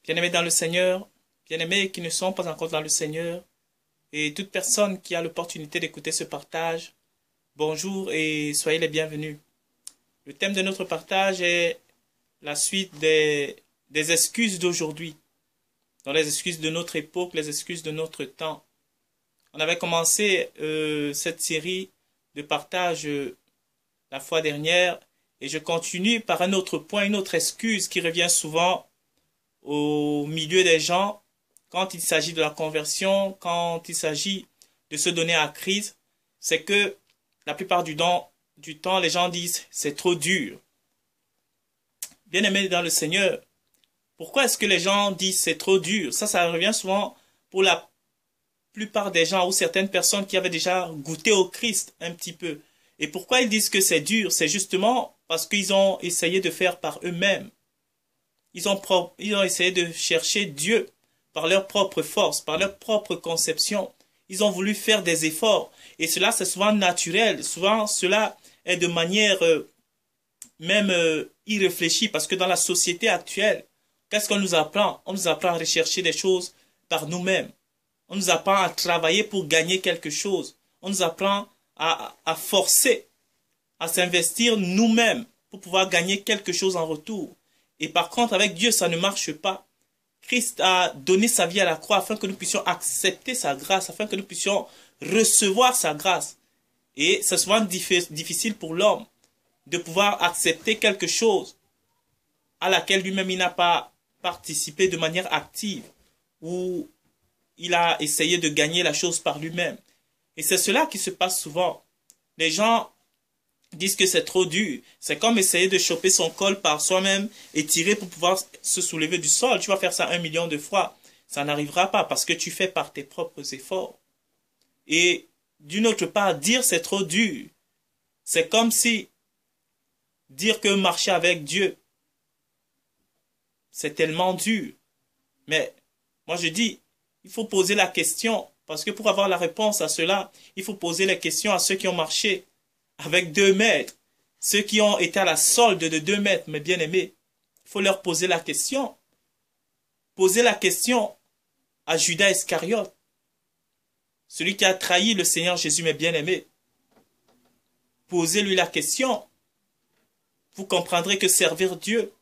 Bien-aimés dans le Seigneur, bien-aimés qui ne sont pas encore dans le Seigneur, et toute personne qui a l'opportunité d'écouter ce partage, bonjour et soyez les bienvenus. Le thème de notre partage est la suite des excuses d'aujourd'hui, dans les excuses de notre époque, les excuses de notre temps. On avait commencé cette série de partage la fois dernière et je continue par un autre point, une autre excuse qui revient souvent au milieu des gens quand il s'agit de la conversion, quand il s'agit de se donner à Christ, c'est que la plupart du temps, les gens disent c'est trop dur. Bien-aimés dans le Seigneur, pourquoi est-ce que les gens disent c'est trop dur? Ça revient souvent pour la plupart des gens ou certaines personnes qui avaient déjà goûté au Christ un petit peu. Et pourquoi ils disent que c'est dur? C'est justement parce qu'ils ont essayé de faire par eux-mêmes. Ils ont essayé de chercher Dieu par leur propre force, par leur propre conception. Ils ont voulu faire des efforts. Et cela, c'est souvent naturel. Souvent, cela est de manière même irréfléchie. Parce que dans la société actuelle, qu'est-ce qu'on nous apprend? On nous apprend à rechercher des choses par nous-mêmes. On nous apprend à travailler pour gagner quelque chose. On nous apprend à forcer, à s'investir nous-mêmes pour pouvoir gagner quelque chose en retour. Et par contre, avec Dieu, ça ne marche pas. Christ a donné sa vie à la croix afin que nous puissions accepter sa grâce, afin que nous puissions recevoir sa grâce. Et c'est souvent difficile pour l'homme de pouvoir accepter quelque chose à laquelle lui-même il n'a pas participé de manière active, ou il a essayé de gagner la chose par lui-même. Et c'est cela qui se passe souvent. Les gens disent que c'est trop dur. C'est comme essayer de choper son col par soi-même et tirer pour pouvoir se soulever du sol. Tu vas faire ça 1 million de fois. Ça n'arrivera pas parce que tu fais par tes propres efforts. Et d'une autre part, dire c'est trop dur. C'est comme si dire que marcher avec Dieu, c'est tellement dur. Mais moi je dis, il faut poser la question. Parce que pour avoir la réponse à cela, il faut poser les questions à ceux qui ont marché avec 2 mètres. Ceux qui ont été à la solde de 2 mètres, mes bien-aimés. Il faut leur poser la question. Poser la question à Judas Iscariote. Celui qui a trahi le Seigneur Jésus, mes bien-aimés. Posez-lui la question. Vous comprendrez que servir Dieu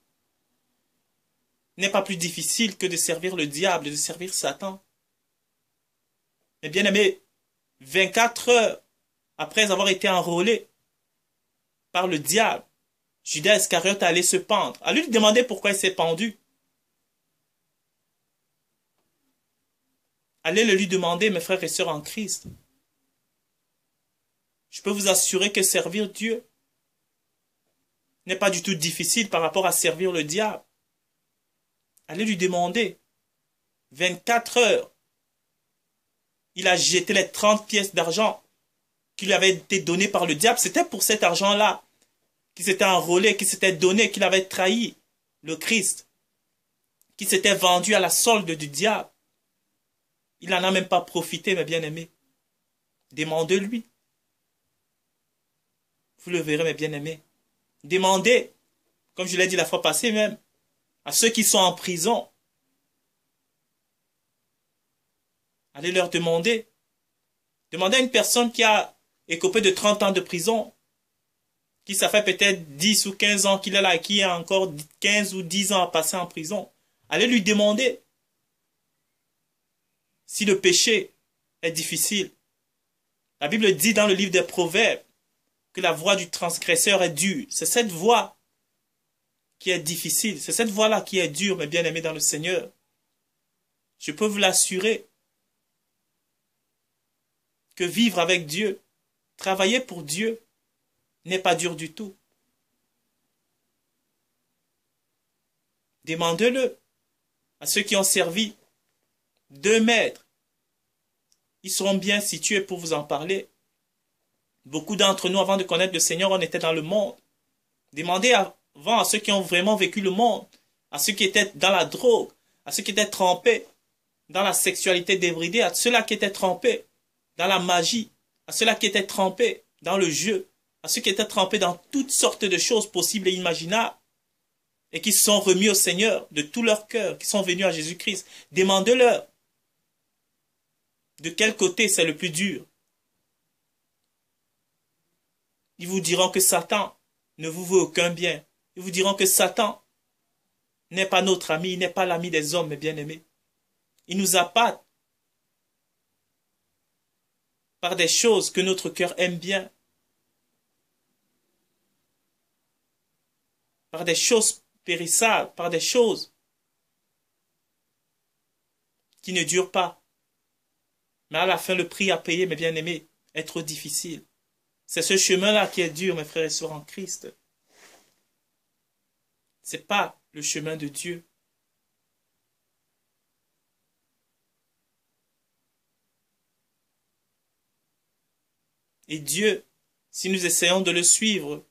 n'est pas plus difficile que de servir le diable, de servir Satan. Mes bien-aimés, 24 heures après avoir été enrôlé par le diable, Judas Iscariote allait se pendre. Allez lui demander pourquoi il s'est pendu. Allez le lui demander, mes frères et sœurs en Christ. Je peux vous assurer que servir Dieu n'est pas du tout difficile par rapport à servir le diable. Allez lui demander. 24 heures. Il a jeté les 30 pièces d'argent qui lui avaient été données par le diable. C'était pour cet argent-là qui s'était enrôlé, qui s'était donné, qu'il avait trahi le Christ, qui s'était vendu à la solde du diable. Il n'en a même pas profité, mes bien-aimés. Demandez-lui. Vous le verrez, mes bien-aimés. Demandez, comme je l'ai dit la fois passée même, à ceux qui sont en prison. Allez leur demander. Demandez à une personne qui a écopé de 30 ans de prison, qui ça fait peut-être 10 ou 15 ans qu'il est là et qui a encore 15 ou 10 ans à passer en prison. Allez lui demander si le péché est difficile. La Bible dit dans le livre des Proverbes que la voie du transgresseur est dure. C'est cette voie qui est difficile. C'est cette voie-là qui est dure, mes bien-aimés dans le Seigneur. Je peux vous l'assurer que vivre avec Dieu, travailler pour Dieu, n'est pas dur du tout. Demandez-le à ceux qui ont servi 2 mètres. Ils seront bien situés pour vous en parler. Beaucoup d'entre nous, avant de connaître le Seigneur, on était dans le monde. Demandez avant à ceux qui ont vraiment vécu le monde, à ceux qui étaient dans la drogue, à ceux qui étaient trempés dans la sexualité débridée, à ceux-là qui étaient trempés dans la magie, à ceux-là qui étaient trempés dans le jeu, à ceux qui étaient trempés dans toutes sortes de choses possibles et imaginables. et qui se sont remis au Seigneur de tout leur cœur, qui sont venus à Jésus-Christ, demandez-leur de quel côté c'est le plus dur. Ils vous diront que Satan ne vous veut aucun bien. Ils vous diront que Satan n'est pas notre ami, il n'est pas l'ami des hommes, mes bien-aimés. Il nous appâte par des choses que notre cœur aime bien, par des choses périssables, par des choses qui ne durent pas. Mais à la fin, le prix à payer, mes bien-aimés, est trop difficile. C'est ce chemin-là qui est dur, mes frères et sœurs en Christ. Ce n'est pas le chemin de Dieu. Et Dieu, si nous essayons de le suivre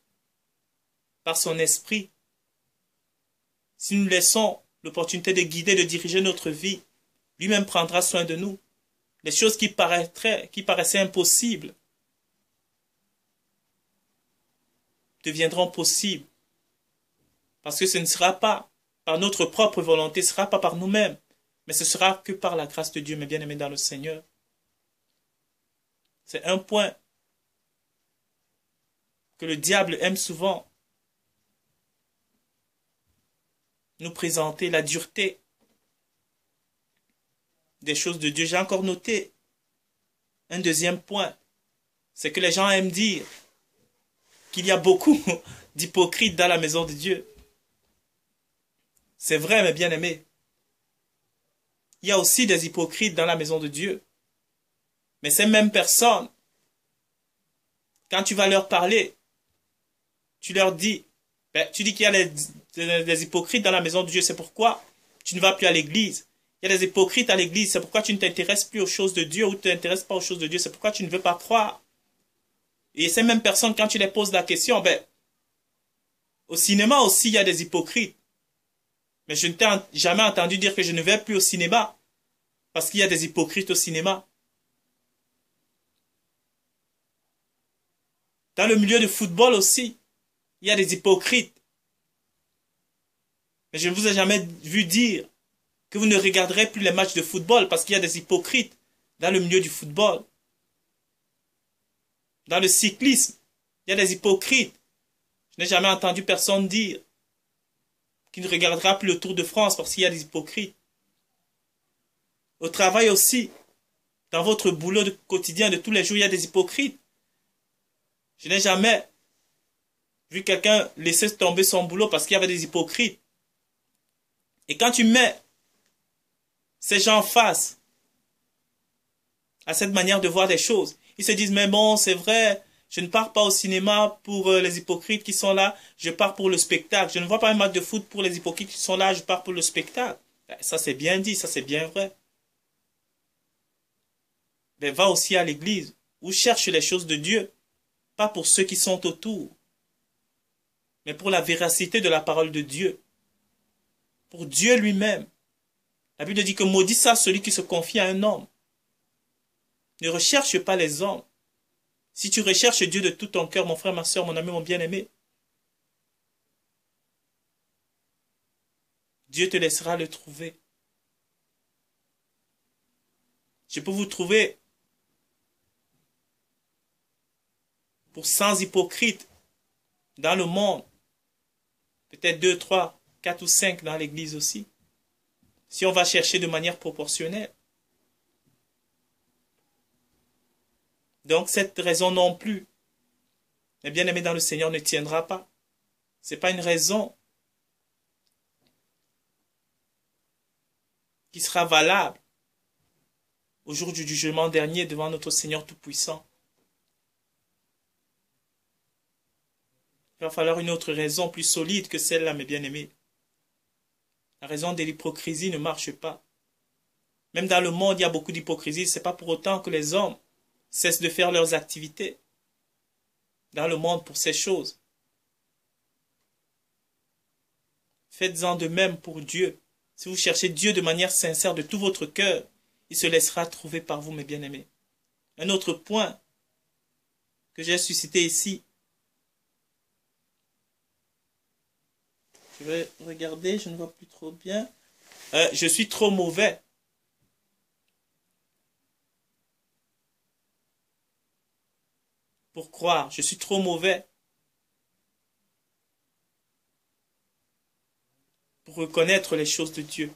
par son esprit, si nous laissons l'opportunité de guider, de diriger notre vie, lui-même prendra soin de nous. Les choses qui paraissaient impossibles deviendront possibles. Parce que ce ne sera pas par notre propre volonté, ce ne sera pas par nous-mêmes, mais ce sera que par la grâce de Dieu, mes bien-aimés dans le Seigneur. C'est un point que le diable aime souvent nous présenter, la dureté des choses de Dieu. J'ai encore noté un deuxième point, c'est que les gens aiment dire qu'il y a beaucoup d'hypocrites dans la maison de Dieu. C'est vrai, mes bien-aimés. Il y a aussi des hypocrites dans la maison de Dieu. Mais ces mêmes personnes, quand tu vas leur parler, tu leur dis, tu dis qu'il y a des hypocrites dans la maison de Dieu, c'est pourquoi tu ne vas plus à l'église. Il y a des hypocrites à l'église, c'est pourquoi tu ne t'intéresses plus aux choses de Dieu ou tu ne t'intéresses pas aux choses de Dieu, c'est pourquoi tu ne veux pas croire. Et ces mêmes personnes, quand tu les poses la question, au cinéma aussi, il y a des hypocrites. Mais je ne t'ai jamais entendu dire que je ne vais plus au cinéma parce qu'il y a des hypocrites au cinéma. Dans le milieu du football aussi, il y a des hypocrites. Mais je ne vous ai jamais vu dire que vous ne regarderez plus les matchs de football parce qu'il y a des hypocrites dans le milieu du football. Dans le cyclisme, il y a des hypocrites. Je n'ai jamais entendu personne dire qu'il ne regardera plus le Tour de France parce qu'il y a des hypocrites. Au travail aussi, dans votre boulot quotidien de tous les jours, il y a des hypocrites. Je n'ai jamais vu quelqu'un laisser tomber son boulot parce qu'il y avait des hypocrites. Et quand tu mets ces gens face à cette manière de voir des choses, ils se disent, mais bon, c'est vrai, je ne pars pas au cinéma pour les hypocrites qui sont là, je pars pour le spectacle. Je ne vois pas un match de foot pour les hypocrites qui sont là, je pars pour le spectacle. Ça c'est bien dit, ça c'est bien vrai. Mais va aussi à l'église ou cherche les choses de Dieu, pas pour ceux qui sont autour, mais pour la véracité de la parole de Dieu, pour Dieu lui-même. La Bible dit que maudit ça celui qui se confie à un homme. Ne recherche pas les hommes. Si tu recherches Dieu de tout ton cœur, mon frère, ma soeur, mon ami, mon bien-aimé, Dieu te laissera le trouver. Je peux vous trouver pour 100 hypocrites dans le monde. Peut-être 2, 3, 4 ou 5 dans l'église aussi. Si on va chercher de manière proportionnelle. Donc cette raison non plus, mes bien-aimés dans le Seigneur, ne tiendra pas. Ce n'est pas une raison qui sera valable au jour du jugement dernier devant notre Seigneur Tout-Puissant. Il va falloir une autre raison plus solide que celle-là, mes bien-aimés. La raison de l'hypocrisie ne marche pas. Même dans le monde, il y a beaucoup d'hypocrisie. Ce n'est pas pour autant que les hommes cessent de faire leurs activités dans le monde pour ces choses. Faites-en de même pour Dieu. Si vous cherchez Dieu de manière sincère de tout votre cœur, il se laissera trouver par vous, mes bien-aimés. Un autre point que j'ai suscité ici, Je vais regarder, je ne vois plus trop bien. Je suis trop mauvais. Pour croire, je suis trop mauvais pour reconnaître les choses de Dieu.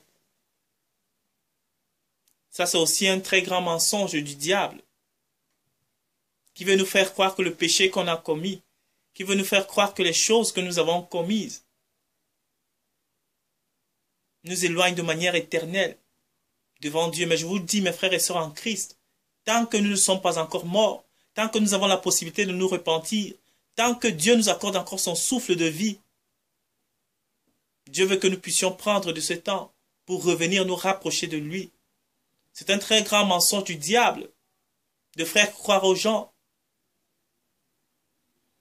Ça, c'est aussi un très grand mensonge du diable qui veut nous faire croire que le péché qu'on a commis, qui veut nous faire croire que les choses que nous avons commises nous éloignent de manière éternelle devant Dieu. Mais je vous le dis, mes frères et sœurs en Christ, tant que nous ne sommes pas encore morts, tant que nous avons la possibilité de nous repentir, tant que Dieu nous accorde encore son souffle de vie, Dieu veut que nous puissions prendre de ce temps pour revenir nous rapprocher de lui. C'est un très grand mensonge du diable de faire croire aux gens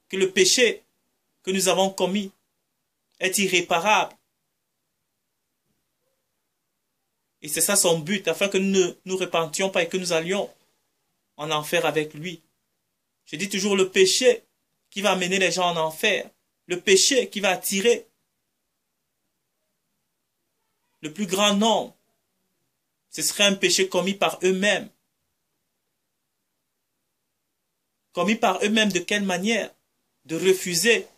que le péché que nous avons commis est irréparable. Et c'est ça son but, afin que nous ne nous repentions pas et que nous allions en enfer avec lui. Je dis toujours le péché qui va amener les gens en enfer, le péché qui va attirer le plus grand nombre, ce serait un péché commis par eux-mêmes. Commis par eux-mêmes de quelle manière? De refuser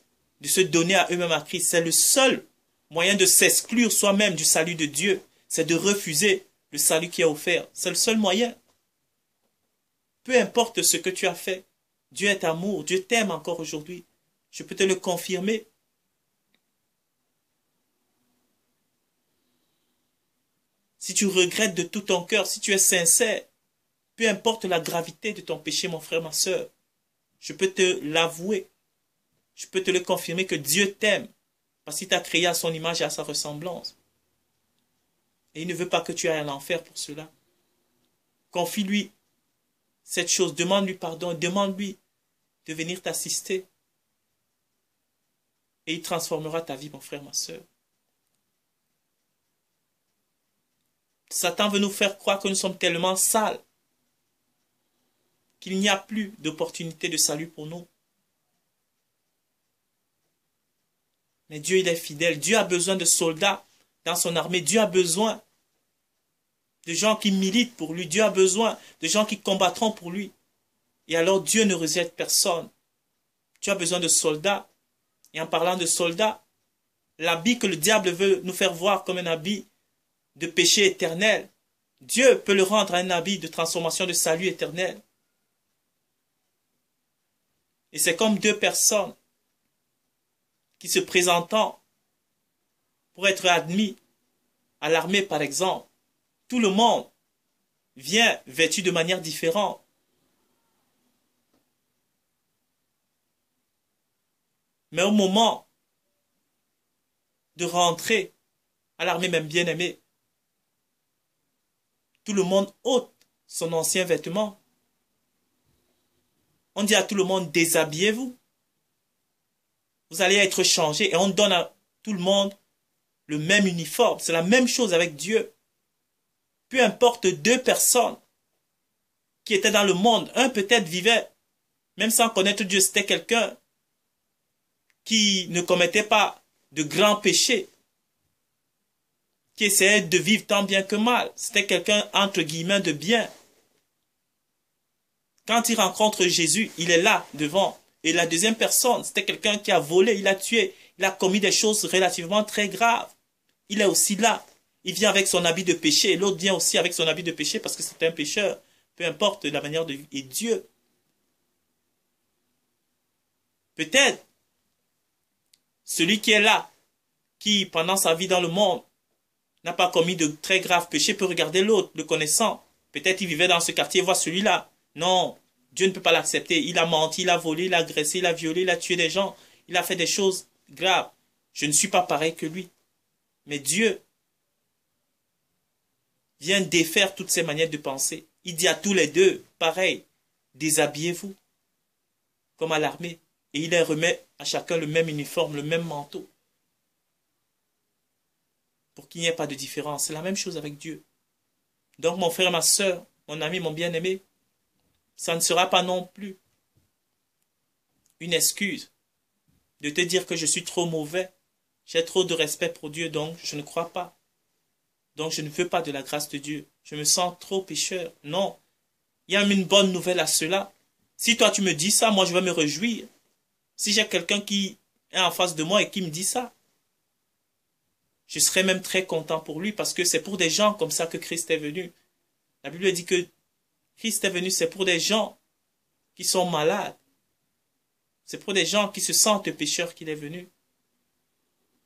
de se donner à eux-mêmes à Christ. C'est le seul moyen de s'exclure soi-même du salut de Dieu. C'est de refuser le salut qui est offert. C'est le seul moyen. Peu importe ce que tu as fait, Dieu est amour, Dieu t'aime encore aujourd'hui. Je peux te le confirmer. Si tu regrettes de tout ton cœur, si tu es sincère, peu importe la gravité de ton péché, mon frère, ma soeur, je peux te l'avouer, je peux te le confirmer que Dieu t'aime, parce qu'il t'a créé à son image et à sa ressemblance. Et il ne veut pas que tu ailles à l'enfer pour cela. Confie-lui cette chose, demande-lui pardon, et demande-lui de venir t'assister. Et il transformera ta vie, mon frère, ma soeur. Satan veut nous faire croire que nous sommes tellement sales qu'il n'y a plus d'opportunité de salut pour nous. Mais Dieu, il est fidèle. Dieu a besoin de soldats dans son armée. Dieu a besoin de gens qui militent pour lui. Dieu a besoin de gens qui combattront pour lui. Et alors Dieu ne rejette personne. Tu as besoin de soldats. Et en parlant de soldats, l'habit que le diable veut nous faire voir comme un habit de péché éternel, Dieu peut le rendre un habit de transformation de salut éternel. Et c'est comme deux personnes qui se présentant pour être admis à l'armée, par exemple. Tout le monde vient vêtu de manière différente. Mais au moment de rentrer à l'armée, même bien aimée, tout le monde ôte son ancien vêtement. On dit à tout le monde, déshabillez-vous. Vous allez être changés et on donne à tout le monde le même uniforme. C'est la même chose avec Dieu. Peu importe deux personnes qui étaient dans le monde, un peut-être vivait, même sans connaître Dieu, c'était quelqu'un qui ne commettait pas de grands péchés, qui essayait de vivre tant bien que mal. C'était quelqu'un, entre guillemets, de bien. Quand il rencontre Jésus, il est là, devant. Et la deuxième personne, c'était quelqu'un qui a volé, il a tué, il a commis des choses relativement très graves. Il est aussi là. Il vient avec son habit de péché, et l'autre vient aussi avec son habit de péché parce que c'est un pécheur. Peu importe la manière de vivre. Et Dieu, peut-être, celui qui est là, qui, pendant sa vie dans le monde, n'a pas commis de très graves péchés, peut regarder l'autre, le connaissant. Peut-être il vivait dans ce quartier, voit celui-là. Non, Dieu ne peut pas l'accepter. Il a menti, il a volé, il a agressé, il a violé, il a tué des gens. Il a fait des choses graves. Je ne suis pas pareil que lui. Mais Dieu vient défaire toutes ces manières de penser. Il dit à tous les deux, pareil, déshabillez-vous, comme à l'armée. Et il leur remet à chacun le même uniforme, le même manteau. Pour qu'il n'y ait pas de différence. C'est la même chose avec Dieu. Donc mon frère, ma soeur, mon ami, mon bien-aimé, ça ne sera pas non plus une excuse de te dire que je suis trop mauvais J'ai trop de respect pour Dieu, donc je ne crois pas. Donc je ne veux pas de la grâce de Dieu. Je me sens trop pécheur. Non, il y a une bonne nouvelle à cela. Si toi tu me dis ça, moi je vais me réjouir. Si j'ai quelqu'un qui est en face de moi et qui me dit ça, je serai même très content pour lui parce que c'est pour des gens comme ça que Christ est venu. La Bible dit que Christ est venu, c'est pour des gens qui sont malades. C'est pour des gens qui se sentent pécheurs qu'il est venu.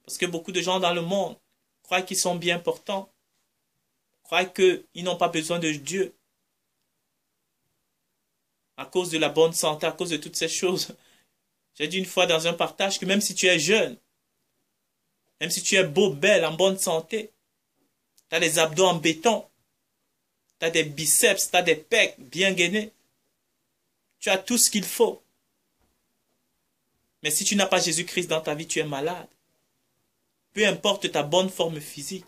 Parce que beaucoup de gens dans le monde croient qu'ils sont bien portants, croient qu'ils n'ont pas besoin de Dieu. À cause de la bonne santé, à cause de toutes ces choses. J'ai dit une fois dans un partage que même si tu es jeune, même si tu es beau, belle, en bonne santé, tu as des abdos en béton, tu as des biceps, tu as des pecs bien gainés, tu as tout ce qu'il faut. Mais si tu n'as pas Jésus-Christ dans ta vie, tu es malade. Peu importe ta bonne forme physique,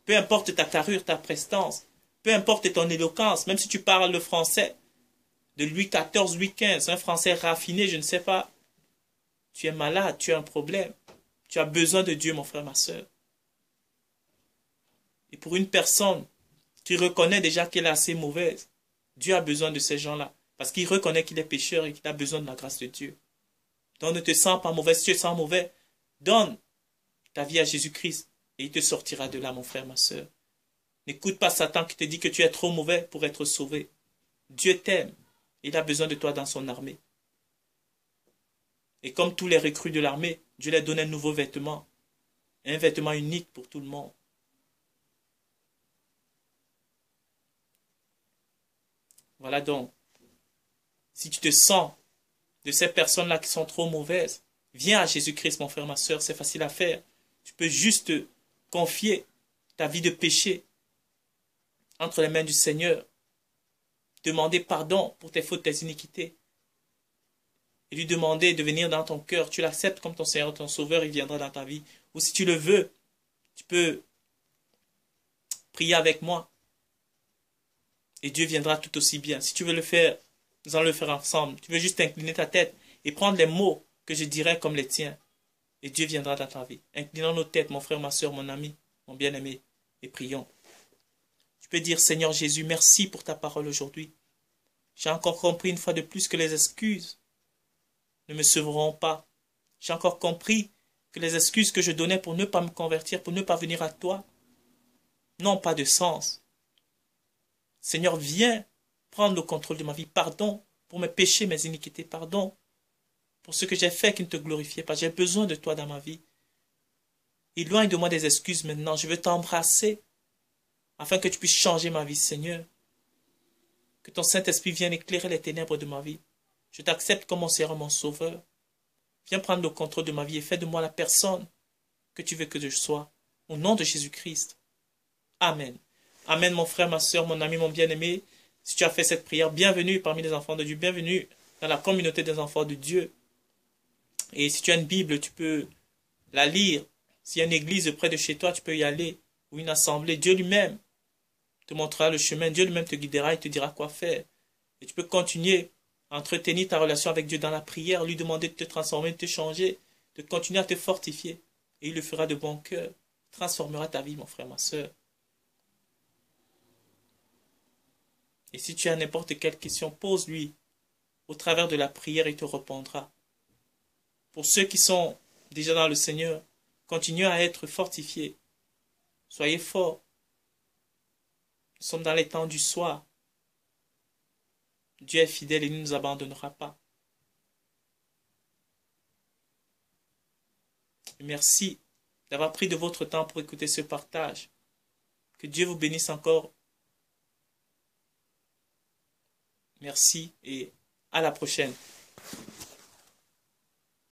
peu importe ta carrure, ta prestance, peu importe ton éloquence, même si tu parles le français de Louis XIV, Louis XV, un français raffiné, je ne sais pas, tu es malade, tu as un problème. Tu as besoin de Dieu, mon frère, ma soeur. Et pour une personne qui reconnaît déjà qu'elle est assez mauvaise, Dieu a besoin de ces gens-là. Parce qu'il reconnaît qu'il est pécheur et qu'il a besoin de la grâce de Dieu. Donc ne te sens pas mauvais. Si tu te sens mauvais, donne ta vie à Jésus-Christ et il te sortira de là, mon frère, ma soeur. N'écoute pas Satan qui te dit que tu es trop mauvais pour être sauvé. Dieu t'aime. Il a besoin de toi dans son armée. Et comme tous les recrues de l'armée, Dieu leur donne un nouveau vêtement. Un vêtement unique pour tout le monde. Voilà donc. Si tu te sens de ces personnes-là qui sont trop mauvaises, viens à Jésus-Christ, mon frère, ma soeur. C'est facile à faire. Tu peux juste confier ta vie de péché entre les mains du Seigneur. Demander pardon pour tes fautes, tes iniquités. Et lui demander de venir dans ton cœur. Tu l'acceptes comme ton Seigneur, ton Sauveur, il viendra dans ta vie. Ou si tu le veux, tu peux prier avec moi. Et Dieu viendra tout aussi bien. Si tu veux le faire, nous allons le faire ensemble. Tu veux juste incliner ta tête et prendre les mots que je dirai comme les tiens. Et Dieu viendra dans ta vie. Inclinons nos têtes, mon frère, ma soeur, mon ami, mon bien-aimé, et prions. Tu peux dire, Seigneur Jésus, merci pour ta parole aujourd'hui. J'ai encore compris une fois de plus que les excuses ne me sauveront pas. J'ai encore compris que les excuses que je donnais pour ne pas me convertir, pour ne pas venir à toi, n'ont pas de sens. Seigneur, viens prendre le contrôle de ma vie. Pardon pour mes péchés, mes iniquités. Pardon pour ce que j'ai fait qui ne te glorifiait pas. J'ai besoin de toi dans ma vie. Éloigne de moi des excuses maintenant. Je veux t'embrasser afin que tu puisses changer ma vie, Seigneur. Que ton Saint-Esprit vienne éclairer les ténèbres de ma vie. Je t'accepte comme mon Seigneur, mon Sauveur. Viens prendre le contrôle de ma vie et fais de moi la personne que tu veux que je sois. Au nom de Jésus-Christ. Amen. Amen, mon frère, ma soeur, mon ami, mon bien-aimé. Si tu as fait cette prière, bienvenue parmi les enfants de Dieu. Bienvenue dans la communauté des enfants de Dieu. Et si tu as une Bible, tu peux la lire. S'il y a une église près de chez toi, tu peux y aller. Ou une assemblée. Dieu lui-même te montrera le chemin. Dieu lui-même te guidera et te dira quoi faire. Et tu peux continuer à entretenir ta relation avec Dieu dans la prière, lui demander de te transformer, de te changer, de continuer à te fortifier. Et il le fera de bon cœur. Il transformera ta vie, mon frère, ma soeur. Et si tu as n'importe quelle question, pose-lui. Au travers de la prière, il te répondra. Pour ceux qui sont déjà dans le Seigneur, continuez à être fortifiés. Soyez forts. Nous sommes dans les temps du soir. Dieu est fidèle et il ne nous abandonnera pas. Et merci d'avoir pris de votre temps pour écouter ce partage. Que Dieu vous bénisse encore. Merci et à la prochaine.